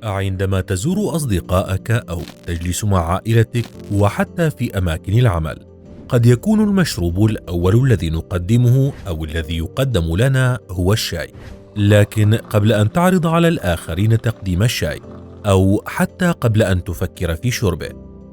عندما تزور أصدقائك أو تجلس مع عائلتك وحتى في أماكن العمل، قد يكون المشروب الأول الذي نقدمه أو الذي يقدم لنا هو الشاي. لكن قبل أن تعرض على الآخرين تقديم الشاي، أو حتى قبل أن تفكر في شربه،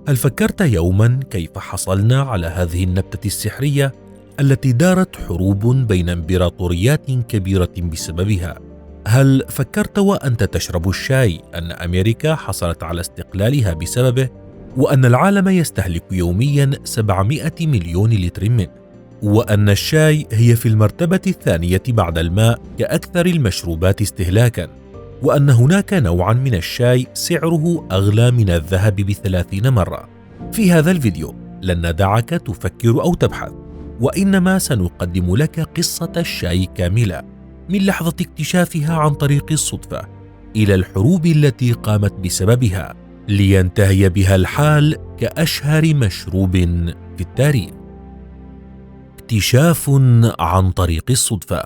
هل فكرت يوما كيف حصلنا على هذه النبتة السحرية التي دارت حروب بين إمبراطوريات كبيرة بسببها؟ هل فكرت وأنت تشرب الشاي أن أمريكا حصلت على استقلالها بسببه، وأن العالم يستهلك يوميا 700 مليون لتر منه، وأن الشاي هي في المرتبة الثانية بعد الماء كأكثر المشروبات استهلاكا، وأن هناك نوعا من الشاي سعره أغلى من الذهب ب30 مرة؟ في هذا الفيديو لن ندعك تفكر أو تبحث، وإنما سنقدم لك قصة الشاي كاملة، من لحظة اكتشافها عن طريق الصدفة إلى الحروب التي قامت بسببها، لينتهي بها الحال كأشهر مشروب في التاريخ. اكتشاف عن طريق الصدفة.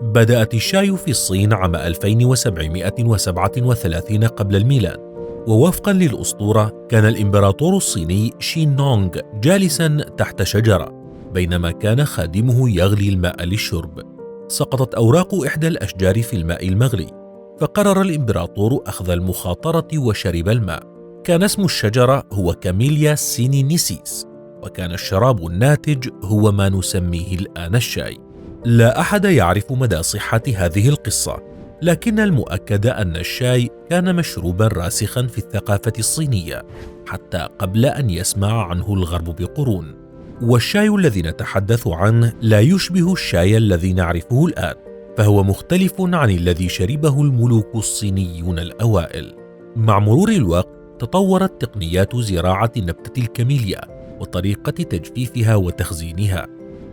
بدأت الشاي في الصين عام 2737 قبل الميلاد، ووفقا للأسطورة كان الإمبراطور الصيني شين نونغ جالسا تحت شجرة بينما كان خادمه يغلي الماء للشرب. سقطت أوراق إحدى الأشجار في الماء المغلي، فقرر الإمبراطور أخذ المخاطرة وشرب الماء. كان اسم الشجرة هو كاميليا سينينيسيس، وكان الشراب الناتج هو ما نسميه الآن الشاي. لا أحد يعرف مدى صحة هذه القصة، لكن المؤكد أن الشاي كان مشروبا راسخا في الثقافة الصينية حتى قبل أن يسمع عنه الغرب بقرون. والشاي الذي نتحدث عنه لا يشبه الشاي الذي نعرفه الآن، فهو مختلف عن الذي شربه الملوك الصينيون الأوائل. مع مرور الوقت تطورت تقنيات زراعة نبتة الكاميليا وطريقة تجفيفها وتخزينها،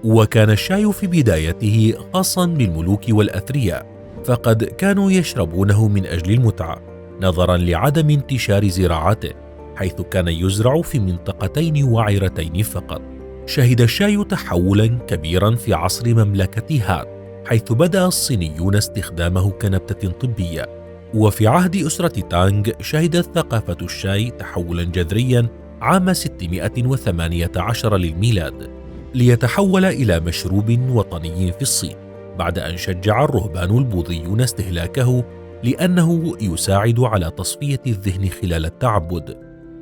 وكان الشاي في بدايته خاصا بالملوك والأثرياء، فقد كانوا يشربونه من أجل المتعة نظرا لعدم انتشار زراعته، حيث كان يزرع في منطقتين وعرتين فقط. شهد الشاي تحولا كبيرا في عصر مملكة هان، حيث بدأ الصينيون استخدامه كنبتة طبية. وفي عهد أسرة تانغ شهدت ثقافة الشاي تحولا جذريا عام 618 للميلاد، ليتحول إلى مشروب وطني في الصين، بعد أن شجع الرهبان البوذيون استهلاكه لأنه يساعد على تصفية الذهن خلال التعبد.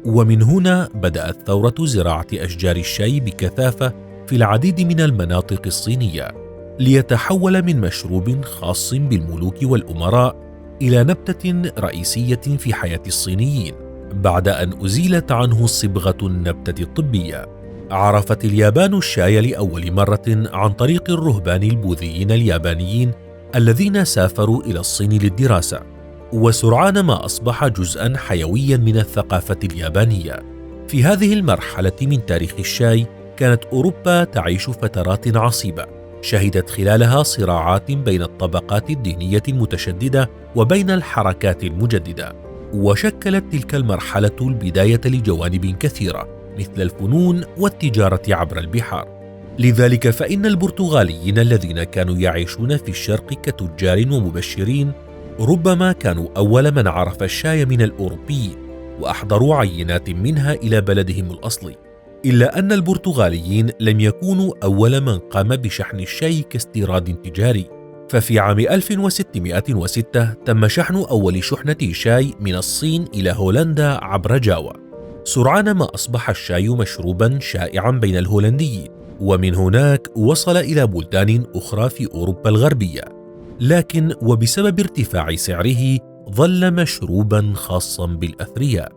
ومن هنا بدأت ثورة زراعة أشجار الشاي بكثافة في العديد من المناطق الصينية، ليتحول من مشروب خاص بالملوك والأمراء إلى نبتة رئيسية في حياة الصينيين، بعد أن أزيلت عنه صبغة النبتة الطبية. عرفت اليابان الشاي لأول مرة عن طريق الرهبان البوذيين اليابانيين الذين سافروا إلى الصين للدراسة، وسرعان ما أصبح جزءا حيويا من الثقافة اليابانية. في هذه المرحلة من تاريخ الشاي كانت أوروبا تعيش فترات عصيبة شهدت خلالها صراعات بين الطبقات الدينية المتشددة وبين الحركات المجددة، وشكلت تلك المرحلة البداية لجوانب كثيرة مثل الفنون والتجارة عبر البحار. لذلك فإن البرتغاليين الذين كانوا يعيشون في الشرق كتجار ومبشرين ربما كانوا أول من عرف الشاي من الأوروبيين، وأحضروا عينات منها إلى بلدهم الأصلي. إلا أن البرتغاليين لم يكونوا أول من قام بشحن الشاي كاستيراد تجاري، ففي عام 1606 تم شحن أول شحنة شاي من الصين إلى هولندا عبر جاوا. سرعان ما أصبح الشاي مشروبا شائعا بين الهولنديين، ومن هناك وصل إلى بلدان أخرى في أوروبا الغربية، لكن وبسبب ارتفاع سعره ظل مشروبا خاصا بالأثرياء.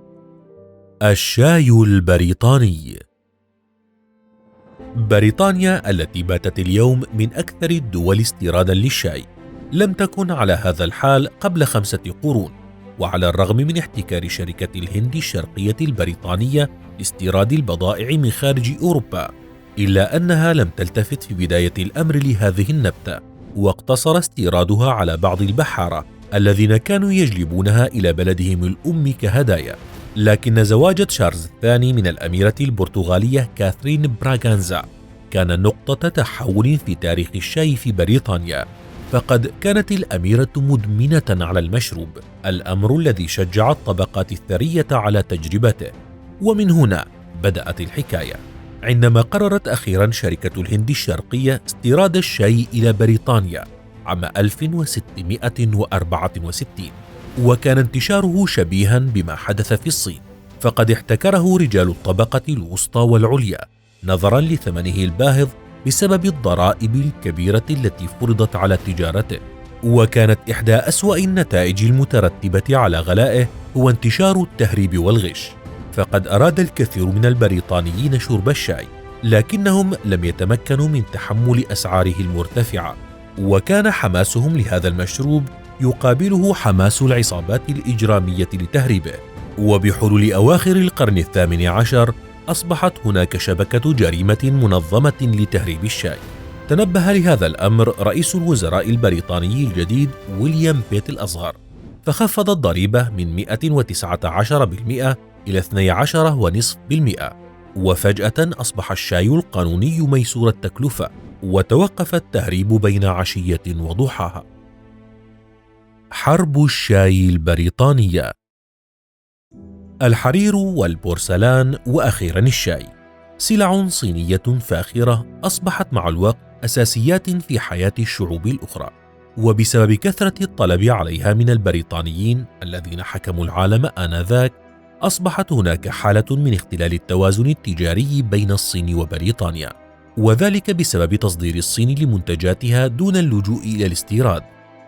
الشاي البريطاني. بريطانيا التي باتت اليوم من أكثر الدول استيرادا للشاي لم تكن على هذا الحال قبل 5 قرون، وعلى الرغم من احتكار شركة الهند الشرقية البريطانية لاستيراد البضائع من خارج أوروبا، إلا أنها لم تلتفت في بداية الأمر لهذه النبتة، واقتصر استيرادها على بعض البحارة الذين كانوا يجلبونها إلى بلدهم الأم كهدايا. لكن زواج تشارلز الثاني من الأميرة البرتغالية كاثرين براغانزا كان نقطة تحول في تاريخ الشاي في بريطانيا، فقد كانت الأميرة مدمنة على المشروب، الأمر الذي شجع الطبقات الثرية على تجربته. ومن هنا بدأت الحكاية، عندما قررت أخيرا شركة الهند الشرقية استيراد الشاي إلى بريطانيا عام 1664، وكان انتشاره شبيها بما حدث في الصين، فقد احتكره رجال الطبقة الوسطى والعليا نظرا لثمنه الباهظ بسبب الضرائب الكبيرة التي فرضت على تجارته. وكانت إحدى أسوأ النتائج المترتبة على غلائه هو انتشار التهريب والغش، فقد أراد الكثير من البريطانيين شرب الشاي، لكنهم لم يتمكنوا من تحمل أسعاره المرتفعة، وكان حماسهم لهذا المشروب يقابله حماس العصابات الإجرامية لتهريبه. وبحلول أواخر القرن ال18 أصبحت هناك شبكة جريمة منظمة لتهريب الشاي. تنبه لهذا الأمر رئيس الوزراء البريطاني الجديد ويليام بيت الأصغر، فخفض الضريبة من 119% إلى 12.5%، وفجأة أصبح الشاي القانوني ميسور التكلفة، وتوقف التهريب بين عشية وضحاها. حرب الشاي البريطانية. الحرير والبورسلان وأخيرا الشاي، سلع صينية فاخرة أصبحت مع الوقت أساسيات في حياة الشعوب الأخرى، وبسبب كثرة الطلب عليها من البريطانيين الذين حكموا العالم آنذاك أصبحت هناك حالة من اختلال التوازن التجاري بين الصين وبريطانيا، وذلك بسبب تصدير الصين لمنتجاتها دون اللجوء إلى الاستيراد.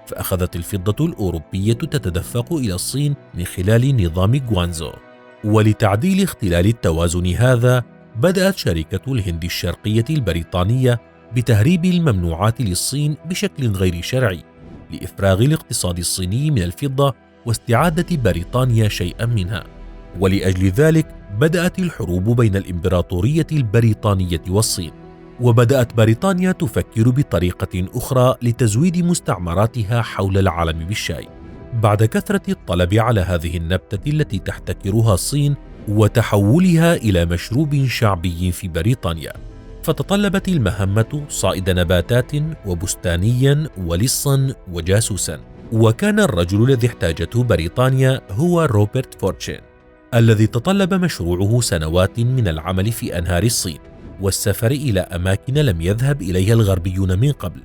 فأخذت الفضة الأوروبية تتدفق إلى الصين من خلال نظام غوانزو. ولتعديل اختلال التوازن هذا بدأت شركة الهند الشرقية البريطانية بتهريب الممنوعات للصين بشكل غير شرعي لإفراغ الاقتصاد الصيني من الفضة واستعادة بريطانيا شيئا منها. ولأجل ذلك بدأت الحروب بين الإمبراطورية البريطانية والصين، وبدأت بريطانيا تفكر بطريقة أخرى لتزويد مستعمراتها حول العالم بالشاي بعد كثرة الطلب على هذه النبتة التي تحتكرها الصين وتحولها إلى مشروب شعبي في بريطانيا. فتطلبت المهمة صائد نباتات وبستانيا ولصا وجاسوسا، وكان الرجل الذي احتاجته بريطانيا هو روبرت فورتشين، الذي تطلب مشروعه سنوات من العمل في أنهار الصين والسفر إلى أماكن لم يذهب إليها الغربيون من قبل،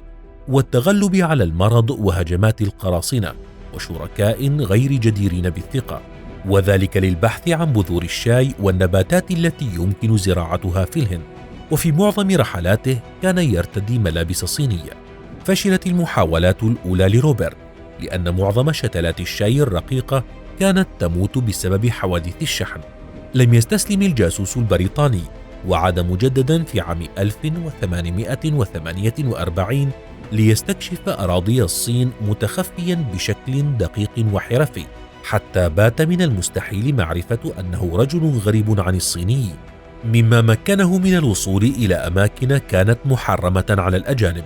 والتغلب على المرض وهجمات القراصنة وشركاء غير جديرين بالثقة، وذلك للبحث عن بذور الشاي والنباتات التي يمكن زراعتها في الهند. وفي معظم رحلاته كان يرتدي ملابس صينية. فشلت المحاولات الأولى لروبرت لأن معظم شتلات الشاي الرقيقة كانت تموت بسبب حوادث الشحن. لم يستسلم الجاسوس البريطاني وعاد مجددا في عام 1848 ليستكشف أراضي الصين متخفيا بشكل دقيق وحرفي، حتى بات من المستحيل معرفة أنه رجل غريب عن الصينيين، مما مكنه من الوصول إلى أماكن كانت محرمة على الأجانب،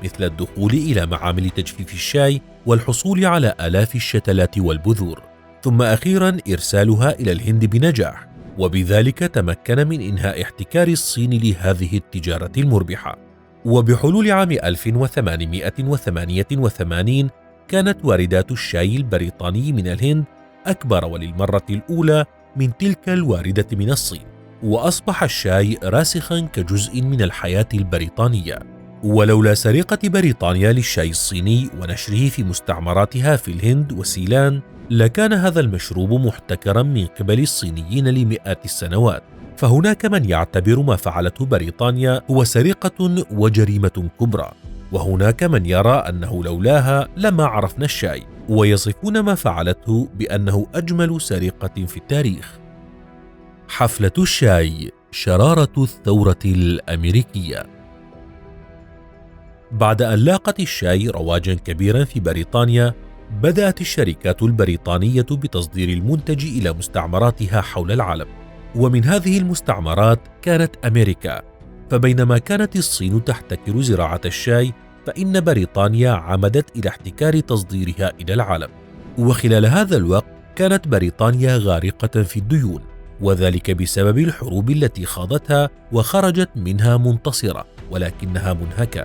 مثل الدخول إلى معامل تجفيف الشاي والحصول على آلاف الشتلات والبذور، ثم أخيرا إرسالها إلى الهند بنجاح، وبذلك تمكن من إنهاء احتكار الصين لهذه التجارة المربحة. وبحلول عام 1888 كانت واردات الشاي البريطاني من الهند أكبر وللمرة الأولى من تلك الواردة من الصين، وأصبح الشاي راسخا كجزء من الحياة البريطانية. ولولا سرقة بريطانيا للشاي الصيني ونشره في مستعمراتها في الهند وسيلان لكان هذا المشروب محتكرا من قبل الصينيين لمئات السنوات. فهناك من يعتبر ما فعلته بريطانيا هو سرقة وجريمة كبرى، وهناك من يرى أنه لولاها لما عرفنا الشاي، ويصفون ما فعلته بأنه أجمل سرقة في التاريخ. حفلة الشاي، شرارة الثورة الأمريكية. بعد أن لاقت الشاي رواجا كبيرا في بريطانيا، بدأت الشركات البريطانية بتصدير المنتج إلى مستعمراتها حول العالم، ومن هذه المستعمرات كانت أمريكا. فبينما كانت الصين تحتكر زراعة الشاي، فإن بريطانيا عمدت إلى احتكار تصديرها إلى العالم. وخلال هذا الوقت كانت بريطانيا غارقة في الديون، وذلك بسبب الحروب التي خاضتها وخرجت منها منتصرة ولكنها منهكة،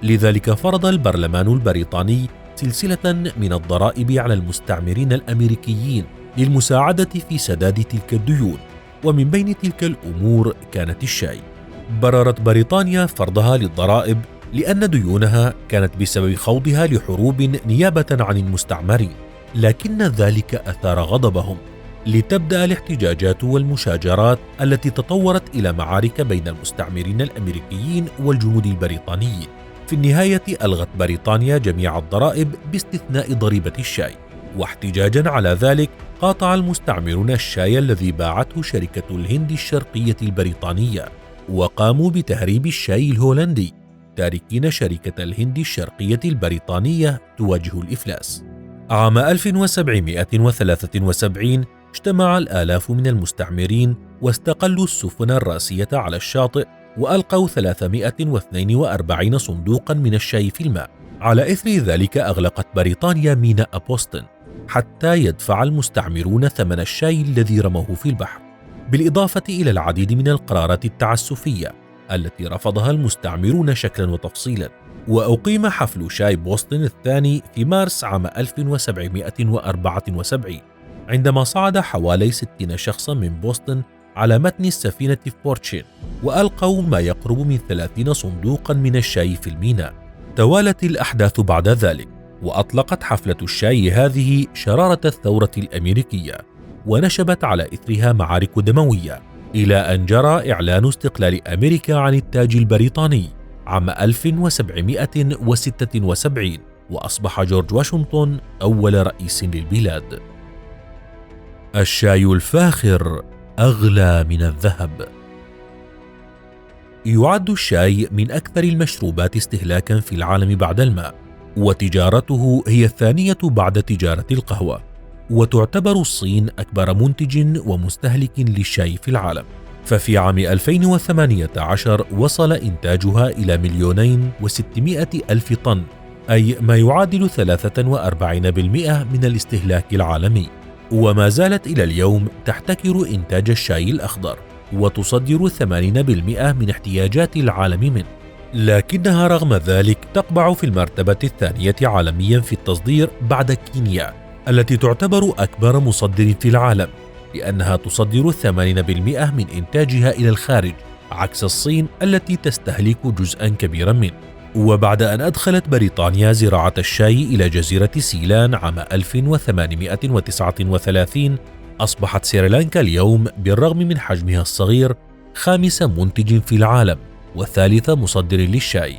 لذلك فرض البرلمان البريطاني سلسلة من الضرائب على المستعمرين الأمريكيين للمساعدة في سداد تلك الديون، ومن بين تلك الأمور كانت الشاي. بررت بريطانيا فرضها للضرائب لأن ديونها كانت بسبب خوضها لحروب نيابة عن المستعمرين، لكن ذلك أثار غضبهم، لتبدأ الاحتجاجات والمشاجرات التي تطورت إلى معارك بين المستعمرين الأمريكيين والجنود البريطانيين. في النهاية ألغت بريطانيا جميع الضرائب باستثناء ضريبة الشاي، واحتجاجا على ذلك قاطع المستعمرون الشاي الذي باعته شركة الهند الشرقية البريطانية، وقاموا بتهريب الشاي الهولندي، تاركين شركة الهند الشرقية البريطانية تواجه الإفلاس. عام 1773 اجتمع الآلاف من المستعمرين واستقلوا السفن الراسية على الشاطئ، وألقوا 342 صندوقا من الشاي في الماء. على إثر ذلك أغلقت بريطانيا ميناء بوسطن حتى يدفع المستعمرون ثمن الشاي الذي رموه في البحر، بالإضافة إلى العديد من القرارات التعسفية التي رفضها المستعمرون شكلا وتفصيلا. وأقيم حفل شاي بوسطن الثاني في مارس عام 1774، عندما صعد حوالي 60 شخصا من بوسطن على متن السفينة فورتشين، وألقوا ما يقرب من 30 صندوقا من الشاي في الميناء. توالت الأحداث بعد ذلك، وأطلقت حفلة الشاي هذه شرارة الثورة الأمريكية، ونشبت على إثرها معارك دموية، إلى أن جرى إعلان استقلال أمريكا عن التاج البريطاني عام 1776، وأصبح جورج واشنطن أول رئيس للبلاد. الشاي الفاخر أغلى من الذهب. يعد الشاي من أكثر المشروبات استهلاكا في العالم بعد الماء، وتجارته هي الثانية بعد تجارة القهوة، وتعتبر الصين أكبر منتج ومستهلك للشاي في العالم. ففي عام 2018 وصل إنتاجها إلى 2,600,000 طن، أي ما يعادل 43% من الاستهلاك العالمي. وما زالت إلى اليوم تحتكر إنتاج الشاي الأخضر، وتصدر 80% من احتياجات العالم منه، لكنها رغم ذلك تقبع في المرتبة الثانية عالميا في التصدير بعد كينيا التي تعتبر أكبر مصدر في العالم، لأنها تصدر 80% من إنتاجها إلى الخارج، عكس الصين التي تستهلك جزءا كبيرا منه. وبعد أن أدخلت بريطانيا زراعة الشاي إلى جزيرة سيلان عام 1839، أصبحت سريلانكا اليوم بالرغم من حجمها الصغير خامس منتج في العالم وثالث مصدر للشاي،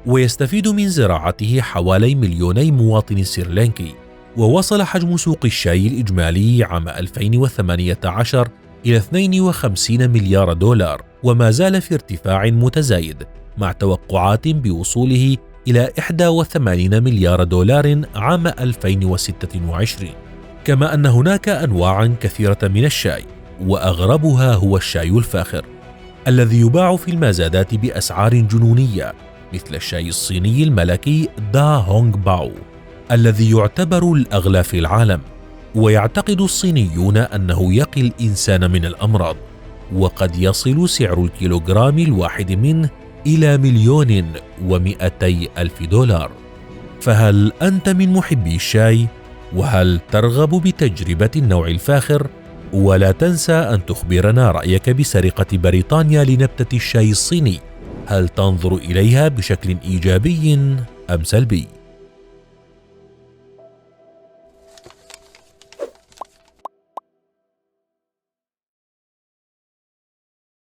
ويستفيد من زراعته حوالي 2,000,000 مواطن سريلانكي. ووصل حجم سوق الشاي الإجمالي عام 2018 إلى 52 مليار دولار، وما زال في ارتفاع متزايد، مع توقعات بوصوله إلى 81 مليار دولار عام 2026. كما أن هناك أنواعا كثيرة من الشاي، وأغربها هو الشاي الفاخر الذي يباع في المزادات بأسعار جنونية، مثل الشاي الصيني الملكي دا هونغ باو الذي يعتبر الأغلى في العالم. ويعتقد الصينيون أنه يقي الإنسان من الأمراض، وقد يصل سعر الكيلوغرام الواحد منه إلى 1,200,000 دولار. فهل أنت من محبي الشاي؟ وهل ترغب بتجربة النوع الفاخر؟ ولا تنسى أن تخبرنا رأيك بسرقة بريطانيا لنبتة الشاي الصيني. هل تنظر إليها بشكل إيجابي أم سلبي؟